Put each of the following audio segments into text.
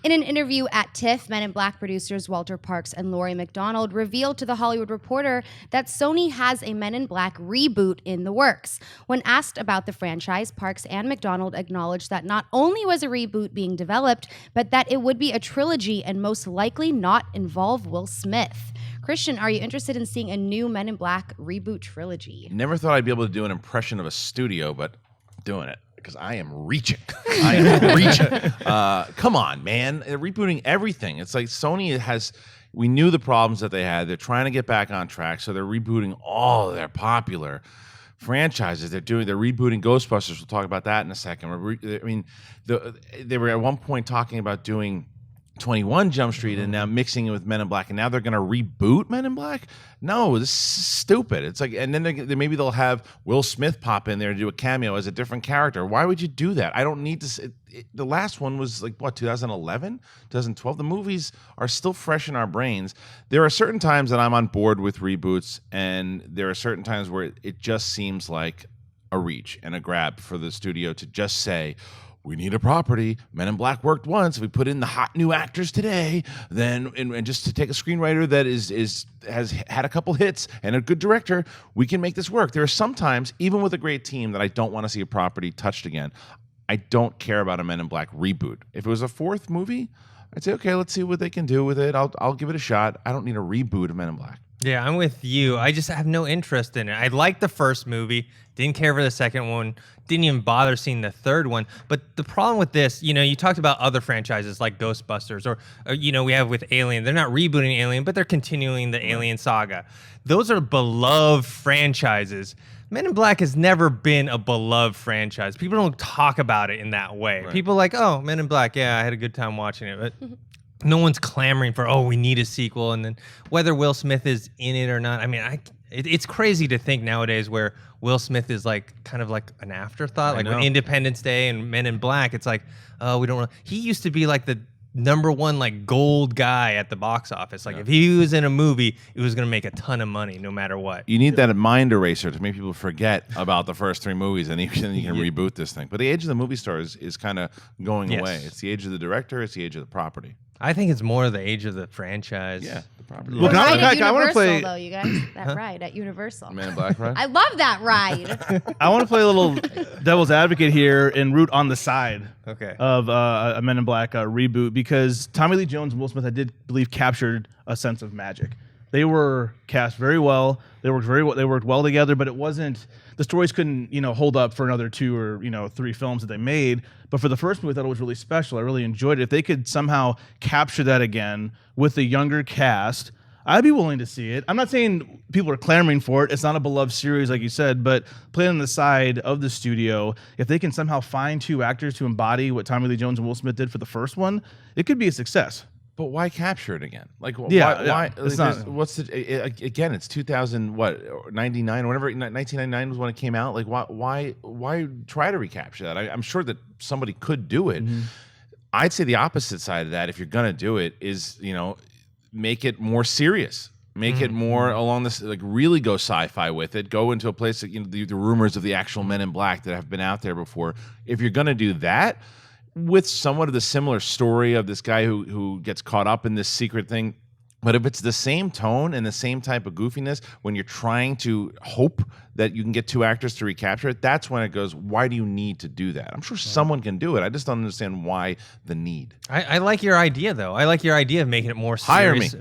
In an interview at TIFF, Men in Black producers Walter Parks and Laurie MacDonald revealed to The Hollywood Reporter that Sony has a Men in Black reboot in the works. When asked about the franchise, Parks and MacDonald acknowledged that not only was a reboot being developed, but that it would be a trilogy and most likely not involve Will Smith. Christian, are you interested in seeing a new Men in Black reboot trilogy? Never thought I'd be able to do an impression of a studio, but I'm doing it. Because I am reaching. I am reaching. Come on, man. They're rebooting everything. It's like Sony we knew the problems that they had. They're trying to get back on track, so they're rebooting all of their popular franchises. They're rebooting Ghostbusters. We'll talk about that in a second. They were at one point talking about doing 21 Jump Street and now mixing it with Men in Black, and now they're going to reboot Men in Black? No, this is stupid. It's like, and then maybe they'll have Will Smith pop in there and do a cameo as a different character. Why would you do that? I don't need to. The last one was like, what, 2011, 2012? The movies are still fresh in our brains. There are certain times that I'm on board with reboots, and there are certain times where it just seems like a reach and a grab for the studio to just say, we need a property. Men in Black worked once. If we put in the hot new actors today, then and just to take a screenwriter that has had a couple hits and a good director, we can make this work. There are some times, even with a great team, that I don't want to see a property touched again. I don't care about a Men in Black reboot. If it was a fourth movie, I'd say, okay, let's see what they can do with it. I'll give it a shot. I don't need a reboot of Men in Black. Yeah, I'm with you. I just have no interest in it. I liked the first movie, didn't care for the second one, didn't even bother seeing the third one. But the problem with this, you talked about other franchises like Ghostbusters or we have with Alien. They're not rebooting Alien, but they're continuing the Alien saga. Those are beloved franchises. Men in Black has never been a beloved franchise. People don't talk about it in that way. Right. People are like, oh, Men in Black, yeah, I had a good time watching it. But no one's clamoring for, we need a sequel. And then whether Will Smith is in it or not, it's crazy to think nowadays where Will Smith is kind of like an afterthought. Like when Independence Day and Men in Black, it's like, we don't know. He used to be like the number one gold guy at the box office. If he was in a movie, it was going to make a ton of money no matter what. You need that mind eraser to make people forget about the first three movies, and you can reboot this thing. But the age of the movie star is kind of going away. It's the age of the director. It's the age of the property. I think it's more the age of the franchise. Yeah, the property. Well, I want to play though, you guys. That ride at Universal. Man in Black ride. I love that ride. I want to play a little devil's advocate here and root on the side of a Men in Black reboot, because Tommy Lee Jones and Will Smith, I did believe, captured a sense of magic. They were cast very well. They worked well together, but it wasn't. The stories couldn't, hold up for another 2 or 3 films that they made. But for the first movie, I thought it was really special. I really enjoyed it. If they could somehow capture that again with a younger cast, I'd be willing to see it. I'm not saying people are clamoring for it. It's not a beloved series, like you said, but playing on the side of the studio, if they can somehow find 2 actors to embody what Tommy Lee Jones and Will Smith did for the first one, it could be a success. But why capture it again? Why? It's not. What's again? It's 2000 99 whenever 1999 was when it came out. Why try to recapture that? I'm sure that somebody could do it. Mm-hmm. I'd say the opposite side of that, if you're gonna do it, is make it more serious. Make it more along this, really go sci-fi with it. Go into a place that the rumors of the actual Men in Black that have been out there before. If you're gonna do that, with somewhat of the similar story of this guy who gets caught up in this secret thing. But if it's the same tone and the same type of goofiness, when you're trying to hope that you can get 2 actors to recapture it, that's when it goes, why do you need to do that? I'm sure someone can do it. I just don't understand why the need. I like your idea, though. I like your idea of making it more Hire serious.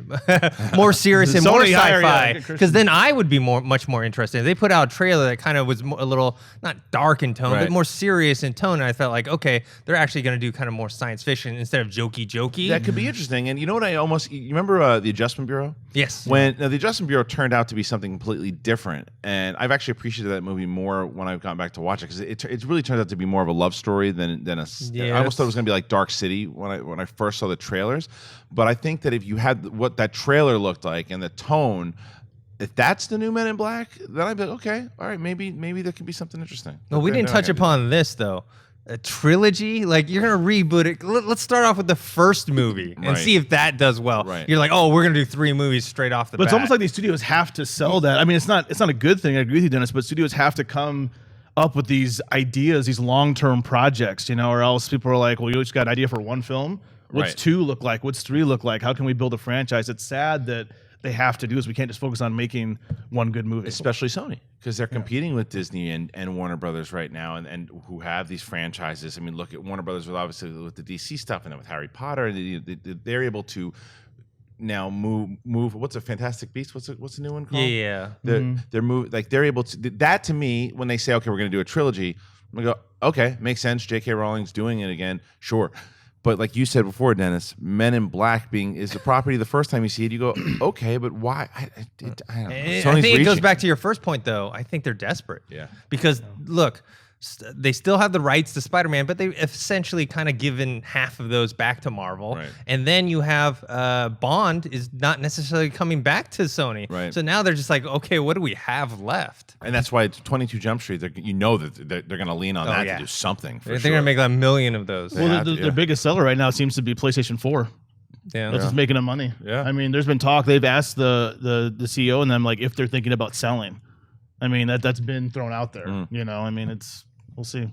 More serious and more sci-fi. Because then I would be much more interested. If they put out a trailer that kind of was a little, not dark in tone, but more serious in tone, and I felt like, okay, they're actually going to do kind of more science fiction instead of jokey. That could be interesting. And you know what you remember the Adjustment Bureau? Yes. When the Adjustment Bureau turned out to be something completely different, and I've actually appreciated that movie more when I've gone back to watch it, because it really turns out to be more of a love story than a. I almost thought it was going to be like Dark City when I first saw the trailers, but I think that if you had what that trailer looked like and the tone, if that's the new Men in Black, then I'd be like, okay, all right, maybe there could be something interesting. Well, we didn't touch upon this though. A trilogy, you're gonna reboot it. Let's start off with the first movie and see if that does well. Right. You're like, we're gonna do 3 movies straight off the bat. But it's almost like these studios have to sell that. I mean, it's not a good thing. I agree with you, Dennis. But studios have to come up with these ideas, these long-term projects, or else people are like, well, you just got an idea for one film. What's Right. 2 look like? What's 3 look like? How can we build a franchise? It's sad that they have to do this. We can't just focus on making one good movie. Especially Sony, because they're competing with Disney and Warner Brothers right now, and who have these franchises. I mean, look at Warner Brothers with obviously with the DC stuff, and then with Harry Potter. They're able to now move. What's a Fantastic Beast? What's the new one called? Yeah. They're able to. That to me, when they say, okay, we're going to do a trilogy, I'm gonna go, okay, makes sense. J.K. Rowling's doing it again, sure. But like you said before, Dennis, Men in Black is a property. The first time you see it, you go, okay, but why? I don't know. I think it goes back to your first point, though. I think they're desperate. Yeah. Because look, they still have the rights to Spider-Man, but they've essentially kind of given half of those back to Marvel. Right. And then you have Bond is not necessarily coming back to Sony. Right. So now they're just like, okay, what do we have left? And that's why it's 22 Jump Street. That they're going to lean on that to do something. They're going to make like 1 million of those. Well, their biggest seller right now seems to be PlayStation 4. Yeah. That's what's making them money. Yeah. I mean, there's been talk. They've asked the CEO and them like if they're thinking about selling. I mean, that's been thrown out there. You know, I mean, we'll see.